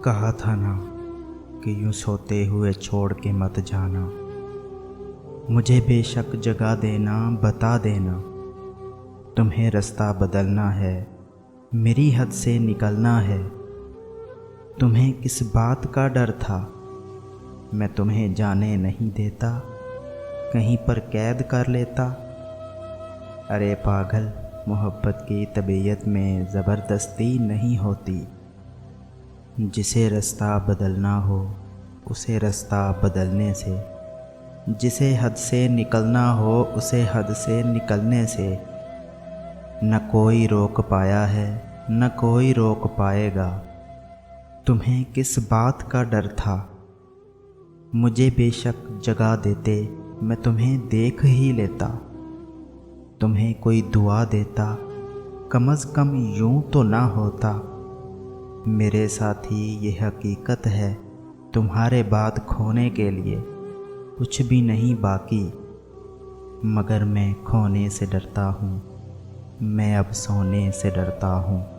कहा था ना कि यूं सोते हुए छोड़ के मत जाना। मुझे बेशक जगा देना, बता देना। तुम्हें रास्ता बदलना है, मेरी हद से निकलना है। तुम्हें किस बात का डर था, मैं तुम्हें जाने नहीं देता, कहीं पर कैद कर लेता। अरे पागल, मोहब्बत की तबीयत में ज़बरदस्ती नहीं होती। जिसे रास्ता बदलना हो उसे रास्ता बदलने से, जिसे हद से निकलना हो उसे हद से निकलने से। न कोई रोक पाया है, न कोई रोक पाएगा। तुम्हें किस बात का डर था, मुझे बेशक जगा देते, मैं तुम्हें देख ही लेता। तुम्हें कोई दुआ देता, कम अज़ कम यूं तो ना होता। मेरे साथी ये हकीकत है, तुम्हारे बाद खोने के लिए कुछ भी नहीं बाकी। मगर मैं खोने से डरता हूँ, मैं अब सोने से डरता हूँ।